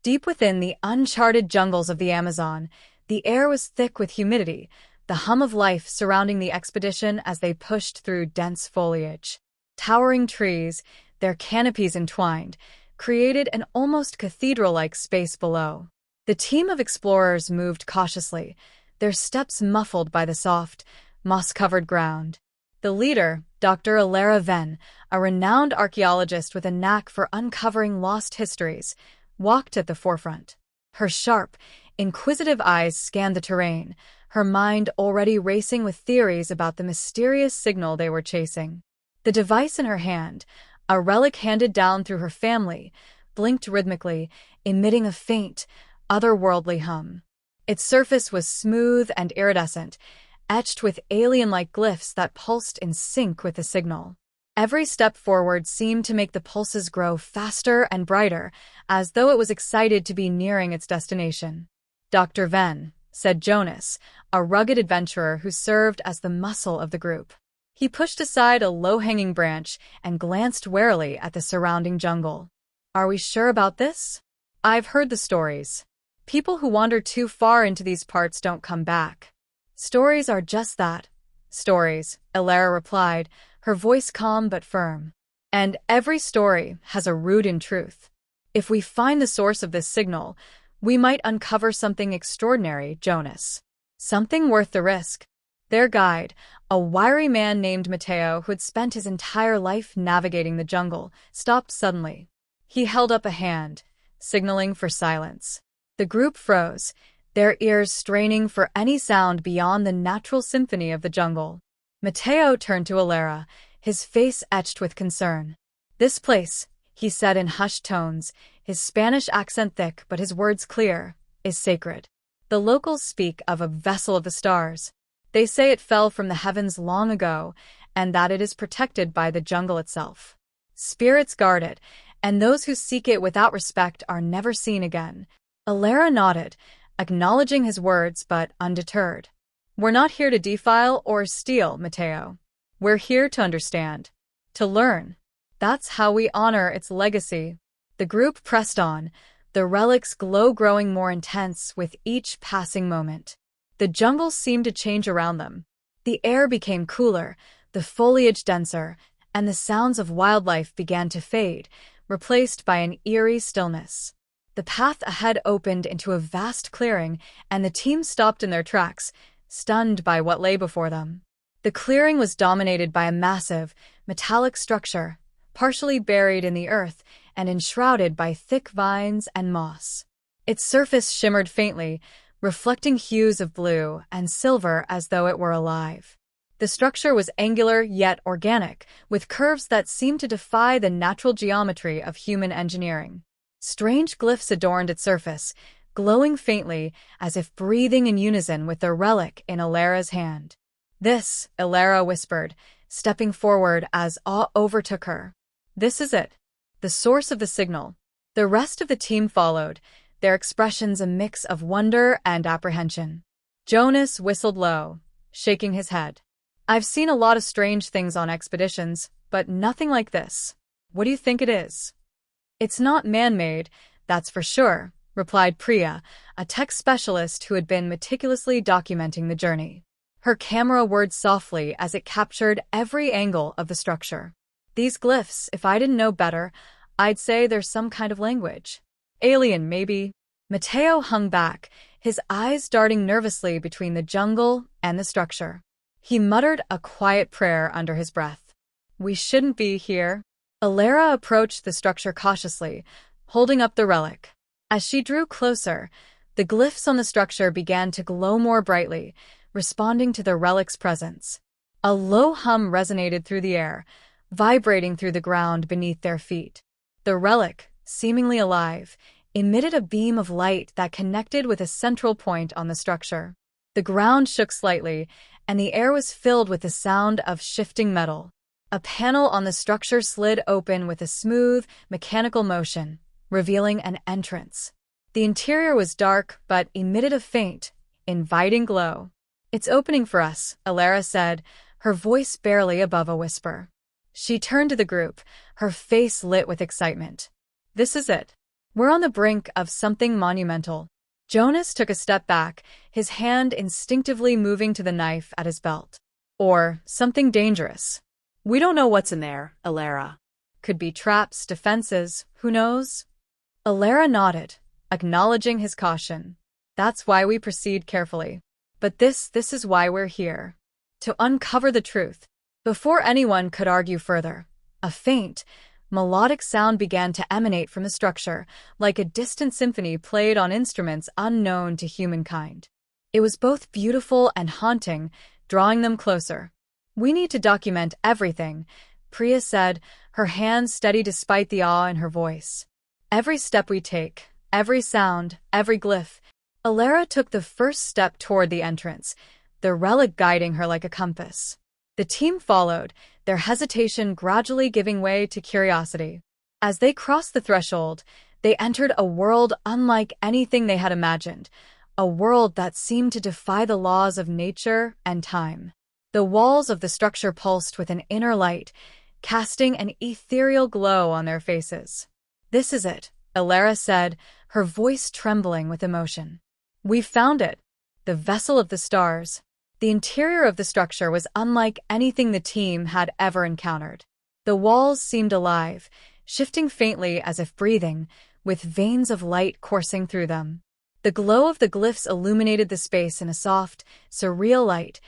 Deep within the uncharted jungles of the Amazon, the air was thick with humidity, the hum of life surrounding the expedition as they pushed through dense foliage. Towering trees, their canopies entwined, created an almost cathedral-like space below. The team of explorers moved cautiously, their steps muffled by the soft, moss-covered ground. The leader, Dr. Alara Venn, a renowned archaeologist with a knack for uncovering lost histories, walked at the forefront. Her sharp, inquisitive eyes scanned the terrain, her mind already racing with theories about the mysterious signal they were chasing. The device in her hand, a relic handed down through her family, blinked rhythmically, emitting a faint, otherworldly hum. Its surface was smooth and iridescent, etched with alien-like glyphs that pulsed in sync with the signal. Every step forward seemed to make the pulses grow faster and brighter, as though it was excited to be nearing its destination. "Dr. Venn," said Jonas, a rugged adventurer who served as the muscle of the group. He pushed aside a low-hanging branch and glanced warily at the surrounding jungle. "Are we sure about this? I've heard the stories. People who wander too far into these parts don't come back." "Stories are just that. Stories," Alara replied, her voice calm but firm. "And every story has a root in truth. If we find the source of this signal, we might uncover something extraordinary, Jonas. Something worth the risk." Their guide, a wiry man named Matteo who had spent his entire life navigating the jungle, stopped suddenly. He held up a hand, signaling for silence. The group froze, their ears straining for any sound beyond the natural symphony of the jungle. Matteo turned to Alara, his face etched with concern. "This place," he said in hushed tones, his Spanish accent thick but his words clear, "is sacred. The locals speak of a vessel of the stars. They say it fell from the heavens long ago, and that it is protected by the jungle itself. Spirits guard it, and those who seek it without respect are never seen again." Alara nodded, acknowledging his words but undeterred. "We're not here to defile or steal, Matteo. We're here to understand, to learn. That's how we honor its legacy." The group pressed on, the relic's glow growing more intense with each passing moment. The jungle seemed to change around them. The air became cooler, the foliage denser, and the sounds of wildlife began to fade, replaced by an eerie stillness. The path ahead opened into a vast clearing, and the team stopped in their tracks, stunned by what lay before them. The clearing was dominated by a massive, metallic structure, partially buried in the earth and enshrouded by thick vines and moss. Its surface shimmered faintly, reflecting hues of blue and silver as though it were alive. The structure was angular yet organic, with curves that seemed to defy the natural geometry of human engineering. Strange glyphs adorned its surface, glowing faintly as if breathing in unison with the relic in Alara's hand. "This," Alara whispered, stepping forward as awe overtook her. "This is it. The source of the signal." The rest of the team followed, their expressions a mix of wonder and apprehension. Jonas whistled low, shaking his head. "I've seen a lot of strange things on expeditions, but nothing like this. What do you think it is?" "It's not man-made, that's for sure," replied Priya, a tech specialist who had been meticulously documenting the journey. Her camera whirred softly as it captured every angle of the structure. "These glyphs, if I didn't know better, I'd say they're some kind of language. Alien, maybe." Matteo hung back, his eyes darting nervously between the jungle and the structure. He muttered a quiet prayer under his breath. "We shouldn't be here." Alara approached the structure cautiously, holding up the relic. As she drew closer, the glyphs on the structure began to glow more brightly, responding to the relic's presence. A low hum resonated through the air, vibrating through the ground beneath their feet. The relic, seemingly alive, emitted a beam of light that connected with a central point on the structure. The ground shook slightly, and the air was filled with the sound of shifting metal. A panel on the structure slid open with a smooth, mechanical motion, revealing an entrance. The interior was dark but emitted a faint, inviting glow. "It's opening for us," Alara said, her voice barely above a whisper. She turned to the group, her face lit with excitement. "This is it. We're on the brink of something monumental. Jonas took a step back, his hand instinctively moving to the knife at his belt. Or something dangerous. We don't know what's in there, Alara. Could be traps, defenses, who knows? Alara nodded, acknowledging his caution. That's why we proceed carefully. But this is why we're here. To uncover the truth. Before anyone could argue further, a faint, melodic sound began to emanate from the structure, like a distant symphony played on instruments unknown to humankind. It was both beautiful and haunting, drawing them closer. We need to document everything, Priya said, her hands steady despite the awe in her voice. Every step we take, every sound, every glyph. Alara took the first step toward the entrance, the relic guiding her like a compass. The team followed, their hesitation gradually giving way to curiosity. As they crossed the threshold, they entered a world unlike anything they had imagined, a world that seemed to defy the laws of nature and time. The walls of the structure pulsed with an inner light, casting an ethereal glow on their faces. This is it, Alara said, her voice trembling with emotion. We've found it, the vessel of the stars. The interior of the structure was unlike anything the team had ever encountered. The walls seemed alive, shifting faintly as if breathing, with veins of light coursing through them. The glow of the glyphs illuminated the space in a soft, surreal light,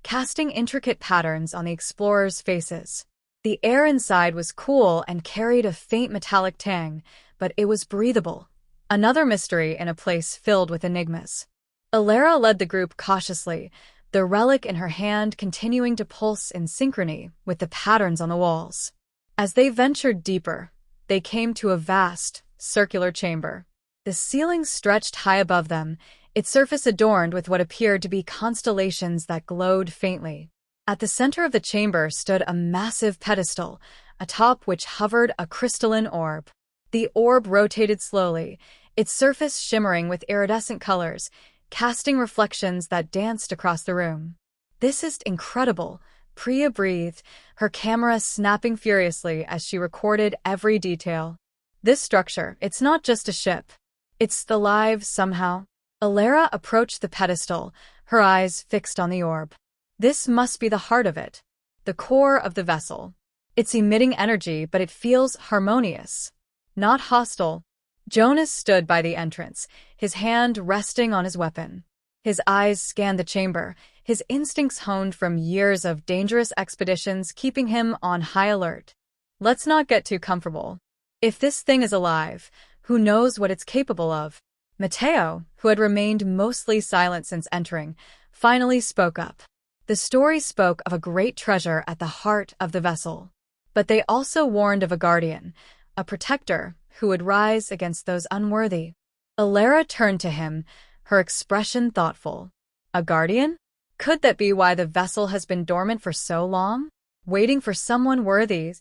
casting intricate patterns on the explorers' faces. The air inside was cool and carried a faint metallic tang, but it was breathable. Another mystery in a place filled with enigmas. Alara led the group cautiously, the relic in her hand continuing to pulse in synchrony with the patterns on the walls. As they ventured deeper, they came to a vast, circular chamber. The ceiling stretched high above them, its surface adorned with what appeared to be constellations that glowed faintly. At the center of the chamber stood a massive pedestal, atop which hovered a crystalline orb. The orb rotated slowly, its surface shimmering with iridescent colors, casting reflections that danced across the room. This is incredible, Priya breathed, her camera snapping furiously as she recorded every detail. This structure, it's not just a ship. It's alive somehow. Alara approached the pedestal, her eyes fixed on the orb. This must be the heart of it, the core of the vessel. It's emitting energy, but it feels harmonious, not hostile. Jonas stood by the entrance, his hand resting on his weapon. His eyes scanned the chamber, his instincts honed from years of dangerous expeditions keeping him on high alert. Let's not get too comfortable. If this thing is alive, who knows what it's capable of? Matteo, who had remained mostly silent since entering, finally spoke up. The story spoke of a great treasure at the heart of the vessel. But they also warned of a guardian, a protector, who would rise against those unworthy. Alara turned to him, her expression thoughtful. A guardian? Could that be why the vessel has been dormant for so long? Waiting for someone worthy,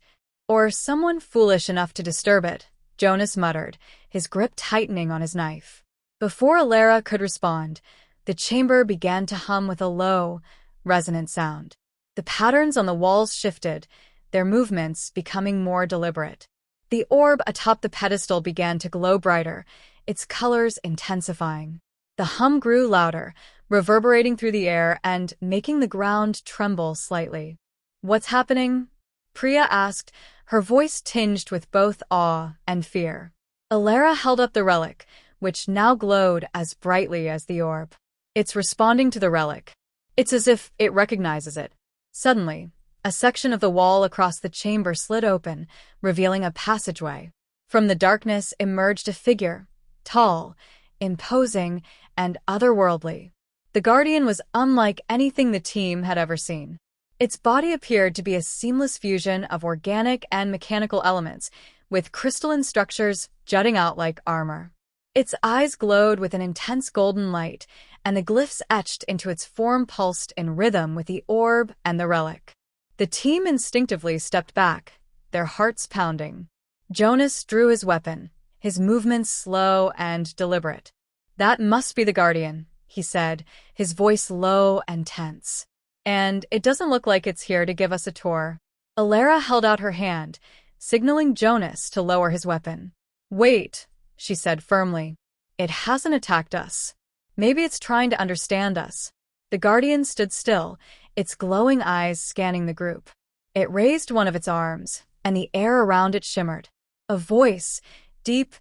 or someone foolish enough to disturb it, Jonas muttered, his grip tightening on his knife. Before Alara could respond, the chamber began to hum with a low, resonant sound. The patterns on the walls shifted, their movements becoming more deliberate. The orb atop the pedestal began to glow brighter, its colors intensifying. The hum grew louder, reverberating through the air and making the ground tremble slightly. What's happening? Priya asked, her voice tinged with both awe and fear. Alara held up the relic, which now glowed as brightly as the orb. It's responding to the relic. It's as if it recognizes it. Suddenly, a section of the wall across the chamber slid open, revealing a passageway. From the darkness emerged a figure, tall, imposing, and otherworldly. The Guardian was unlike anything the team had ever seen. Its body appeared to be a seamless fusion of organic and mechanical elements, with crystalline structures jutting out like armor. Its eyes glowed with an intense golden light, and the glyphs etched into its form pulsed in rhythm with the orb and the relic. The team instinctively stepped back, their hearts pounding. Jonas drew his weapon, his movements slow and deliberate. That must be the Guardian, he said, his voice low and tense. And it doesn't look like it's here to give us a tour. Alara held out her hand, signaling Jonas to lower his weapon. Wait, she said firmly. It hasn't attacked us. Maybe it's trying to understand us. The Guardian stood still, its glowing eyes scanning the group. It raised one of its arms, and the air around it shimmered. A voice, deep,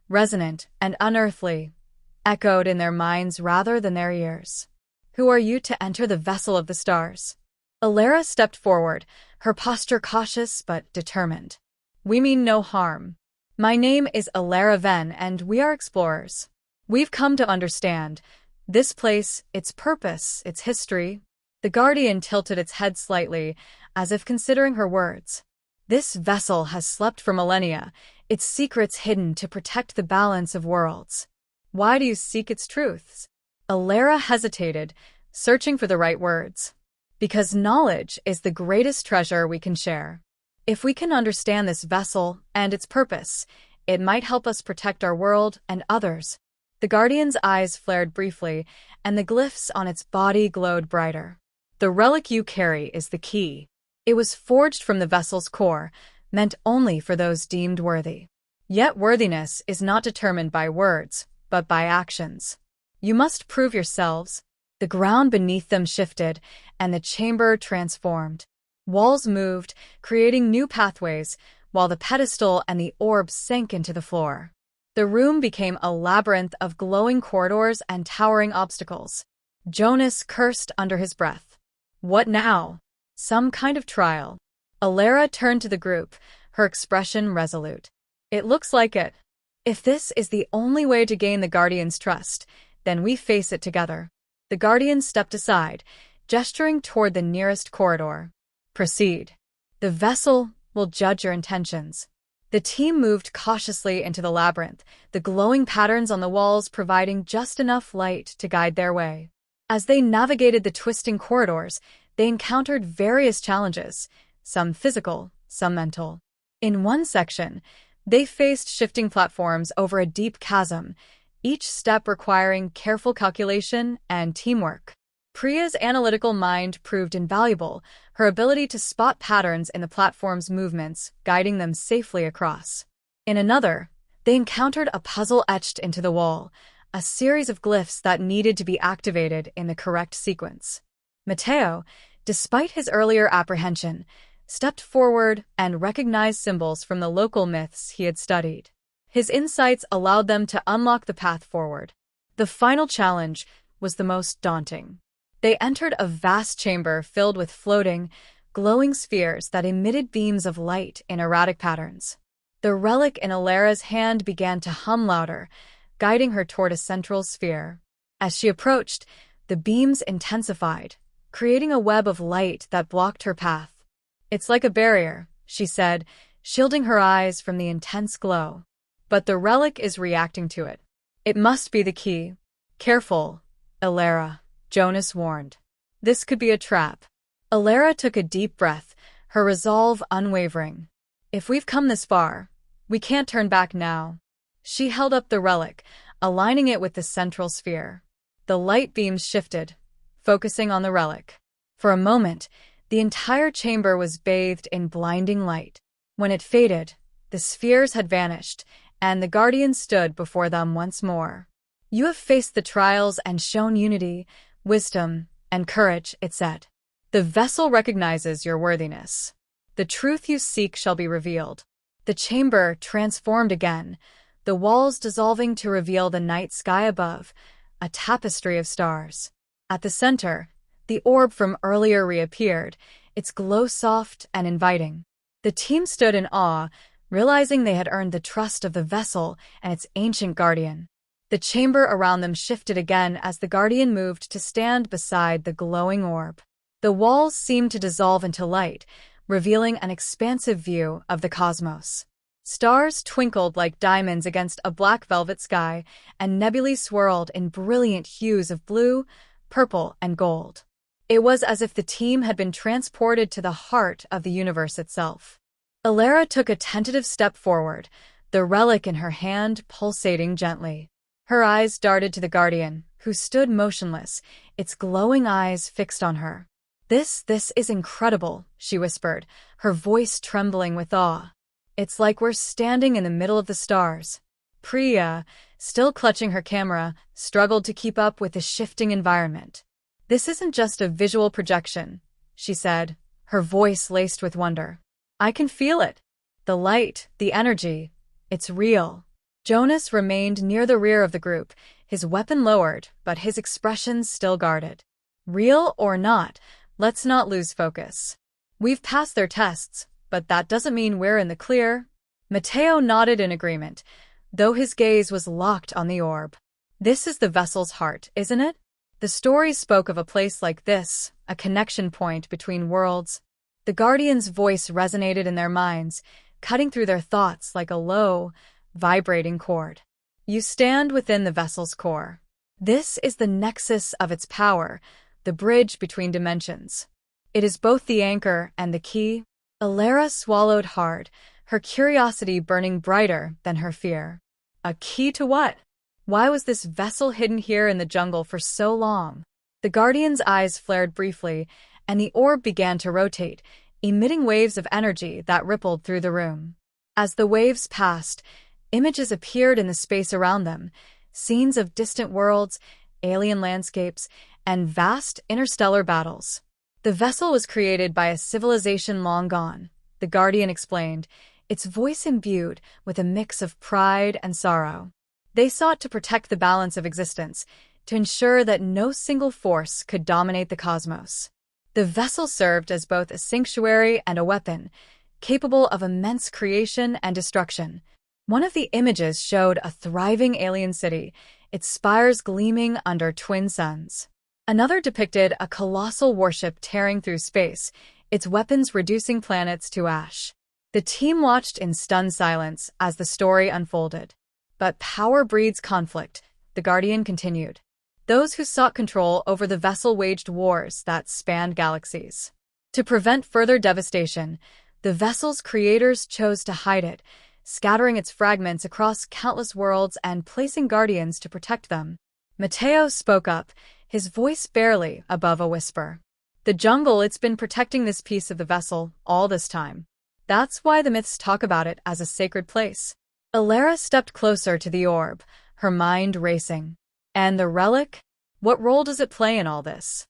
resonant, and unearthly, echoed in their minds rather than their ears. Who are you to enter the vessel of the stars? Alara stepped forward, her posture cautious but determined. We mean no harm. My name is Alara Ven, and we are explorers. We've come to understand this place, its purpose, its history. The Guardian tilted its head slightly, as if considering her words. This vessel has slept for millennia, its secrets hidden to protect the balance of worlds. Why do you seek its truths? Alara hesitated, searching for the right words. Because knowledge is the greatest treasure we can share. If we can understand this vessel and its purpose, it might help us protect our world and others. The Guardian's eyes flared briefly, and the glyphs on its body glowed brighter. The relic you carry is the key. It was forged from the vessel's core, meant only for those deemed worthy. Yet worthiness is not determined by words, but by actions. You must prove yourselves. The ground beneath them shifted, and the chamber transformed. Walls moved, creating new pathways, while the pedestal and the orb sank into the floor. The room became a labyrinth of glowing corridors and towering obstacles. Jonas cursed under his breath. What now? Some kind of trial. Alara turned to the group, her expression resolute. It looks like it. If this is the only way to gain the Guardian's trust, then we face it together. The Guardian stepped aside, gesturing toward the nearest corridor. Proceed. The vessel will judge your intentions. The team moved cautiously into the labyrinth, the glowing patterns on the walls providing just enough light to guide their way. As they navigated the twisting corridors, they encountered various challenges, some physical, some mental. In one section, they faced shifting platforms over a deep chasm, each step requiring careful calculation and teamwork. Priya's analytical mind proved invaluable, her ability to spot patterns in the platform's movements, guiding them safely across. In another, they encountered a puzzle etched into the wall, a series of glyphs that needed to be activated in the correct sequence. Matteo, despite his earlier apprehension, stepped forward and recognized symbols from the local myths he had studied. His insights allowed them to unlock the path forward. The final challenge was the most daunting. They entered a vast chamber filled with floating, glowing spheres that emitted beams of light in erratic patterns. The relic in Alara's hand began to hum louder, guiding her toward a central sphere. As she approached, the beams intensified, creating a web of light that blocked her path. It's like a barrier, she said, shielding her eyes from the intense glow. But the relic is reacting to it. It must be the key. Careful, Alara, Jonas warned. This could be a trap. Alara took a deep breath, her resolve unwavering. If we've come this far, we can't turn back now. She held up the relic, aligning it with the central sphere. The light beams shifted, focusing on the relic. For a moment, the entire chamber was bathed in blinding light. When it faded, the spheres had vanished, and the Guardian stood before them once more. You have faced the trials and shown unity, wisdom, and courage, it said. The vessel recognizes your worthiness. The truth you seek shall be revealed. The chamber transformed again, the walls dissolving to reveal the night sky above, a tapestry of stars. At the center, the orb from earlier reappeared, its glow soft and inviting. The team stood in awe, realizing they had earned the trust of the vessel and its ancient guardian. The chamber around them shifted again as the Guardian moved to stand beside the glowing orb. The walls seemed to dissolve into light, revealing an expansive view of the cosmos. Stars twinkled like diamonds against a black velvet sky, and nebulae swirled in brilliant hues of blue, purple, and gold. It was as if the team had been transported to the heart of the universe itself. Alara took a tentative step forward, the relic in her hand pulsating gently. Her eyes darted to the Guardian, who stood motionless, its glowing eyes fixed on her. This is incredible, she whispered, her voice trembling with awe. It's like we're standing in the middle of the stars. Priya, still clutching her camera, struggled to keep up with the shifting environment. "This isn't just a visual projection," she said, her voice laced with wonder. "I can feel it. The light, the energy. It's real." Jonas remained near the rear of the group, his weapon lowered, but his expression still guarded. "Real or not, let's not lose focus. We've passed their tests, but that doesn't mean we're in the clear." Matteo nodded in agreement, though his gaze was locked on the orb. "This is the vessel's heart, isn't it? The stories spoke of a place like this, a connection point between worlds." The Guardian's voice resonated in their minds, cutting through their thoughts like a low, vibrating chord. "You stand within the vessel's core. This is the nexus of its power, the bridge between dimensions. It is both the anchor and the key." Alara swallowed hard, her curiosity burning brighter than her fear. A key to what? Why was this vessel hidden here in the jungle for so long? The Guardian's eyes flared briefly, and the orb began to rotate, emitting waves of energy that rippled through the room. As the waves passed, images appeared in the space around them, scenes of distant worlds, alien landscapes, and vast interstellar battles. "The vessel was created by a civilization long gone," the Guardian explained, its voice imbued with a mix of pride and sorrow. "They sought to protect the balance of existence, to ensure that no single force could dominate the cosmos. The vessel served as both a sanctuary and a weapon, capable of immense creation and destruction." One of the images showed a thriving alien city, its spires gleaming under twin suns. Another depicted a colossal warship tearing through space, its weapons reducing planets to ash. The team watched in stunned silence as the story unfolded. "But power breeds conflict," the Guardian continued. "Those who sought control over the vessel waged wars that spanned galaxies. To prevent further devastation, the vessel's creators chose to hide it, scattering its fragments across countless worlds and placing guardians to protect them." Matteo spoke up, his voice barely above a whisper. "The jungle, it's been protecting this piece of the vessel all this time. That's why the myths talk about it as a sacred place." Alara stepped closer to the orb, her mind racing. "And the relic? What role does it play in all this?"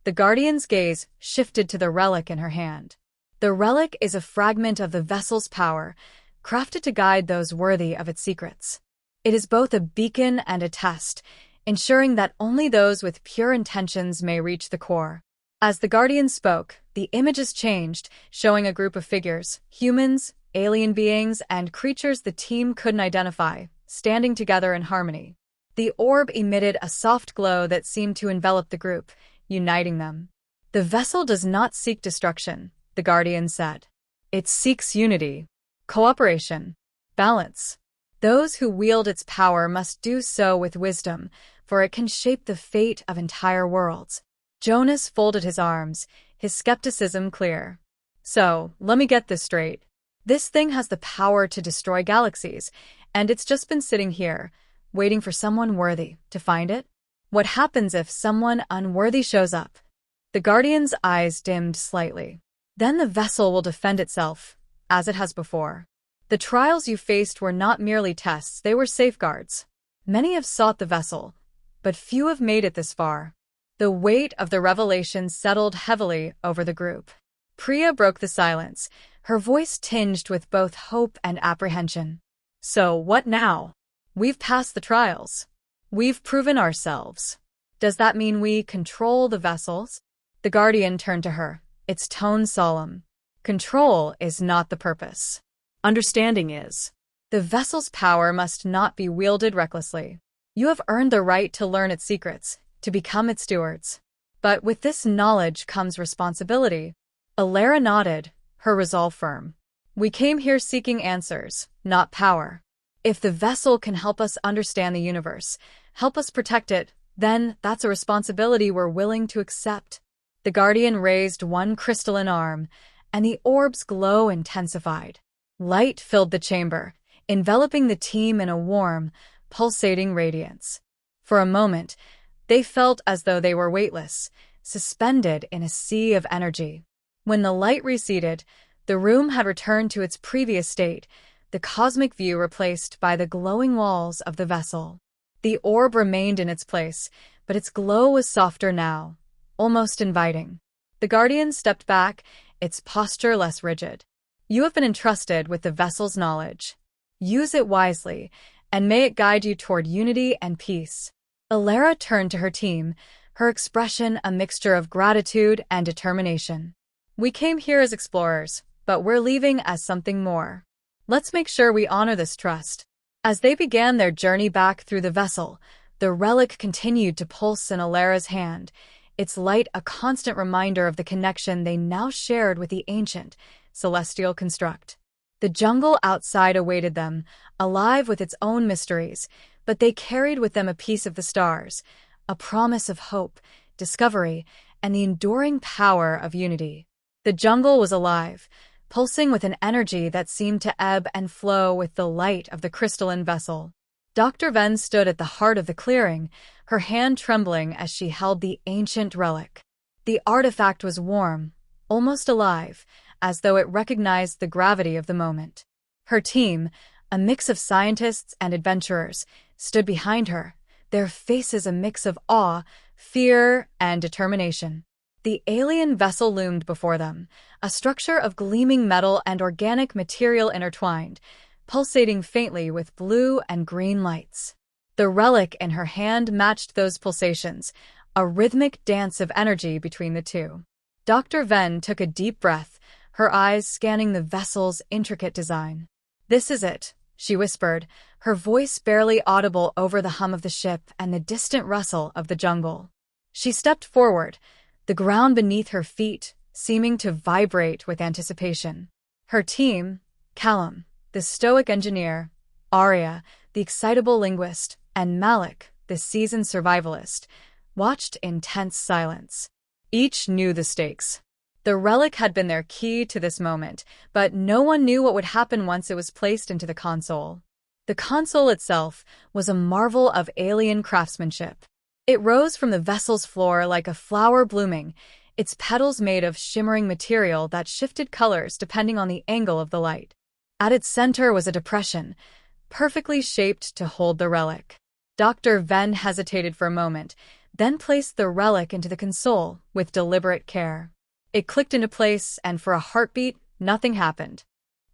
The Guardian's gaze shifted to the relic in her hand. "The relic is a fragment of the vessel's power, crafted to guide those worthy of its secrets. It is both a beacon and a test, ensuring that only those with pure intentions may reach the core." As the Guardian spoke, the images changed, showing a group of figures, humans, alien beings, and creatures the team couldn't identify, standing together in harmony. The orb emitted a soft glow that seemed to envelop the group, uniting them. "The vessel does not seek destruction," the Guardian said. "It seeks unity, cooperation, balance. Those who wield its power must do so with wisdom, for it can shape the fate of entire worlds." Jonas folded his arms, his skepticism clear. "So, let me get this straight. This thing has the power to destroy galaxies, and it's just been sitting here, waiting for someone worthy to find it? What happens if someone unworthy shows up?" The Guardian's eyes dimmed slightly. "Then the vessel will defend itself, as it has before. The trials you faced were not merely tests, they were safeguards. Many have sought the vessel, but few have made it this far." The weight of the revelation settled heavily over the group. Priya broke the silence, her voice tinged with both hope and apprehension. "So, what now? We've passed the trials. We've proven ourselves. Does that mean we control the vessels?" The Guardian turned to her, its tone solemn. "Control is not the purpose. Understanding is. The vessel's power must not be wielded recklessly. You have earned the right to learn its secrets, to become its stewards. But with this knowledge comes responsibility." Alara nodded, her resolve firm. "We came here seeking answers, not power. If the vessel can help us understand the universe, help us protect it, then that's a responsibility we're willing to accept." The Guardian raised one crystalline arm, and the orb's glow intensified. Light filled the chamber, enveloping the team in a warm, pulsating radiance. For a moment, they felt as though they were weightless, suspended in a sea of energy. When the light receded, the room had returned to its previous state, the cosmic view replaced by the glowing walls of the vessel. The orb remained in its place, but its glow was softer now, almost inviting. The Guardian stepped back, its posture less rigid. You have been entrusted with the vessel's knowledge. Use it wisely, and may it guide you toward unity and peace. Alara turned to her team, her expression a mixture of gratitude and determination. We came here as explorers, but we're leaving as something more. Let's make sure we honor this trust. As they began their journey back through the vessel, the relic continued to pulse in Alara's hand, its light a constant reminder of the connection they now shared with the ancient, celestial construct. The jungle outside awaited them, alive with its own mysteries, but they carried with them a piece of the stars, a promise of hope, discovery, and the enduring power of unity. The jungle was alive, pulsing with an energy that seemed to ebb and flow with the light of the crystalline vessel. Dr. Venn stood at the heart of the clearing, her hand trembling as she held the ancient relic. The artifact was warm, almost alive, as though it recognized the gravity of the moment. Her team, a mix of scientists and adventurers, stood behind her, their faces a mix of awe, fear, and determination. The alien vessel loomed before them, a structure of gleaming metal and organic material intertwined, pulsating faintly with blue and green lights. The relic in her hand matched those pulsations, a rhythmic dance of energy between the two. Dr. Venn took a deep breath, her eyes scanning the vessel's intricate design. "This is it," she whispered, her voice barely audible over the hum of the ship and the distant rustle of the jungle. She stepped forward, the ground beneath her feet seeming to vibrate with anticipation. Her team, Callum, the stoic engineer, Arya, the excitable linguist, and Malik, the seasoned survivalist, watched in tense silence. Each knew the stakes. The relic had been their key to this moment, but no one knew what would happen once it was placed into the console. The console itself was a marvel of alien craftsmanship. It rose from the vessel's floor like a flower blooming, its petals made of shimmering material that shifted colors depending on the angle of the light. At its center was a depression, perfectly shaped to hold the relic. Dr. Venn hesitated for a moment, then placed the relic into the console with deliberate care. It clicked into place, and for a heartbeat, nothing happened.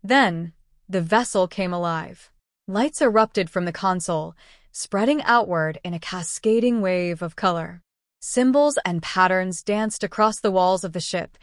Then, the vessel came alive. Lights erupted from the console, spreading outward in a cascading wave of color. Symbols and patterns danced across the walls of the ship,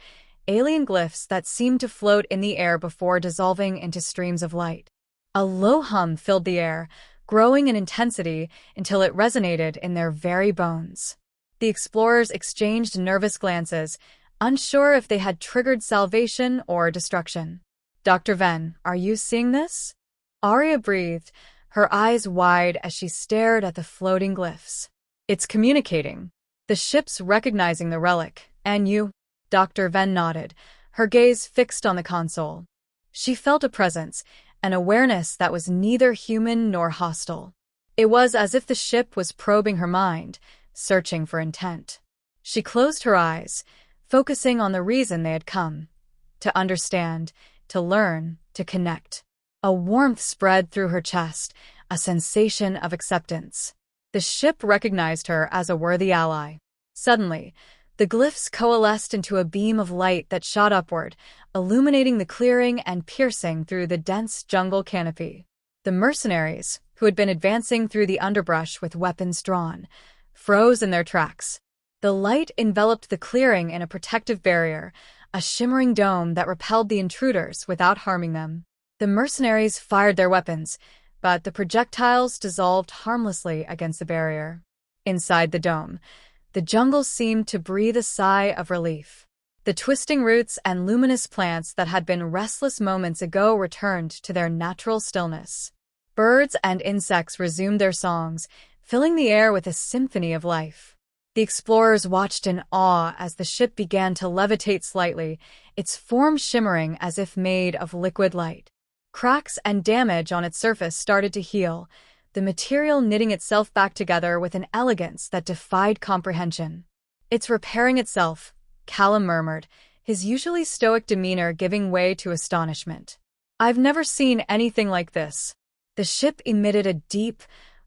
alien glyphs that seemed to float in the air before dissolving into streams of light. A low hum filled the air, growing in intensity until it resonated in their very bones. The explorers exchanged nervous glances, unsure if they had triggered salvation or destruction. "Dr. Venn, are you seeing this?" Arya breathed, her eyes wide as she stared at the floating glyphs. "It's communicating. The ship's recognizing the relic, and you..." Dr. Venn nodded, her gaze fixed on the console. She felt a presence, an awareness that was neither human nor hostile. It was as if the ship was probing her mind, searching for intent. She closed her eyes, focusing on the reason they had come: to understand, to learn, to connect. A warmth spread through her chest, a sensation of acceptance. The ship recognized her as a worthy ally. Suddenly, the glyphs coalesced into a beam of light that shot upward, illuminating the clearing and piercing through the dense jungle canopy. The mercenaries, who had been advancing through the underbrush with weapons drawn, froze in their tracks. The light enveloped the clearing in a protective barrier, a shimmering dome that repelled the intruders without harming them. The mercenaries fired their weapons, but the projectiles dissolved harmlessly against the barrier. Inside the dome, the jungle seemed to breathe a sigh of relief. The twisting roots and luminous plants that had been restless moments ago returned to their natural stillness. Birds and insects resumed their songs, filling the air with a symphony of life. The explorers watched in awe as the ship began to levitate slightly, its form shimmering as if made of liquid light. Cracks and damage on its surface started to heal, the material knitting itself back together with an elegance that defied comprehension. "It's repairing itself," Callum murmured, his usually stoic demeanor giving way to astonishment. I've never seen anything like this. The ship emitted a deep,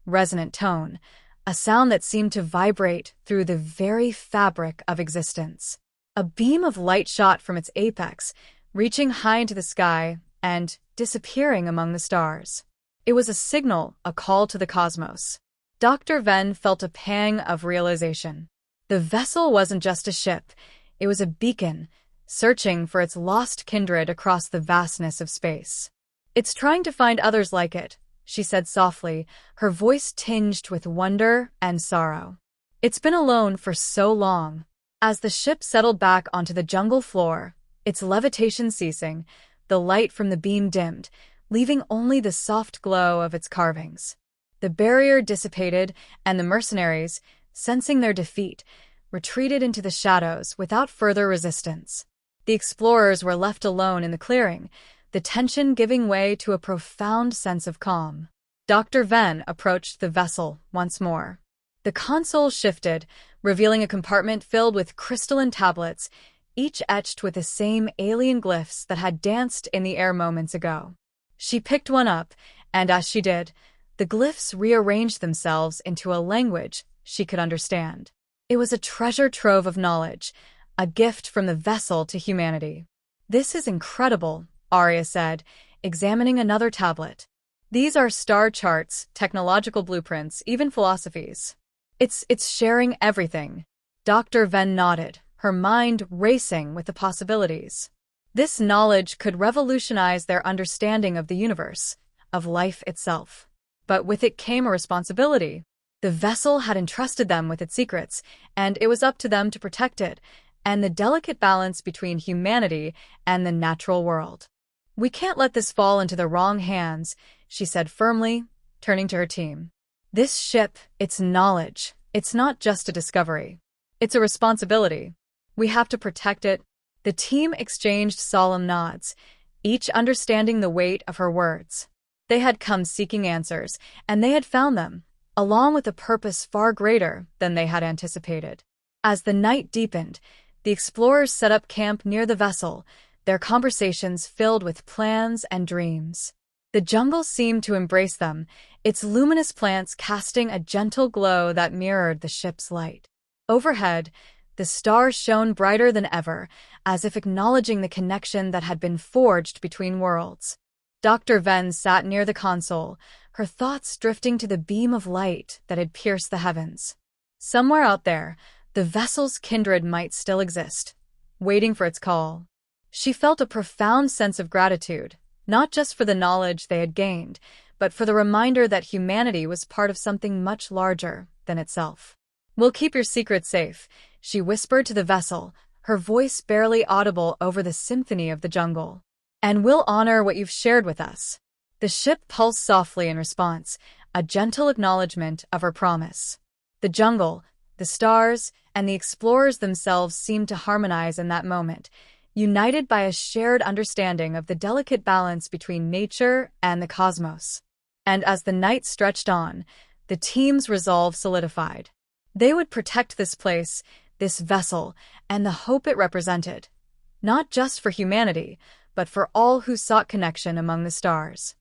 resonant tone, a sound that seemed to vibrate through the very fabric of existence. A beam of light shot from its apex, reaching high into the sky and disappearing among the stars. It was a signal, a call to the cosmos. Dr. Venn felt a pang of realization. The vessel wasn't just a ship, it was a beacon, searching for its lost kindred across the vastness of space. "It's trying to find others like it," she said softly, her voice tinged with wonder and sorrow. "It's been alone for so long." As the ship settled back onto the jungle floor, its levitation ceasing, the light from the beam dimmed, leaving only the soft glow of its carvings. The barrier dissipated, and the mercenaries, sensing their defeat, retreated into the shadows without further resistance. The explorers were left alone in the clearing, the tension giving way to a profound sense of calm. Dr. Venn approached the vessel once more. The console shifted, revealing a compartment filled with crystalline tablets, each etched with the same alien glyphs that had danced in the air moments ago. She picked one up, and as she did, the glyphs rearranged themselves into a language she could understand. It was a treasure trove of knowledge, a gift from the vessel to humanity. "This is incredible," Arya said, examining another tablet. "These are star charts, technological blueprints, even philosophies. It's sharing everything." Dr. Venn nodded, her mind racing with the possibilities. This knowledge could revolutionize their understanding of the universe, of life itself. But with it came a responsibility. The vessel had entrusted them with its secrets, and it was up to them to protect it, and the delicate balance between humanity and the natural world. "We can't let this fall into the wrong hands," she said firmly, turning to her team. "This ship, its knowledge, it's not just a discovery. It's a responsibility. We have to protect it." The team exchanged solemn nods, each understanding the weight of her words. They had come seeking answers, and they had found them, along with a purpose far greater than they had anticipated. As the night deepened, the explorers set up camp near the vessel, their conversations filled with plans and dreams. The jungle seemed to embrace them, its luminous plants casting a gentle glow that mirrored the ship's light. Overhead, the stars shone brighter than ever, as if acknowledging the connection that had been forged between worlds. Dr. Venn sat near the console, her thoughts drifting to the beam of light that had pierced the heavens. Somewhere out there, the vessel's kindred might still exist, waiting for its call. She felt a profound sense of gratitude, not just for the knowledge they had gained, but for the reminder that humanity was part of something much larger than itself. "We'll keep your secret safe," she whispered to the vessel, her voice barely audible over the symphony of the jungle. "And we'll honor what you've shared with us." The ship pulsed softly in response, a gentle acknowledgement of her promise. The jungle, the stars, and the explorers themselves seemed to harmonize in that moment, united by a shared understanding of the delicate balance between nature and the cosmos. And as the night stretched on, the team's resolve solidified. They would protect this place, this vessel, and the hope it represented, not just for humanity, but for all who sought connection among the stars.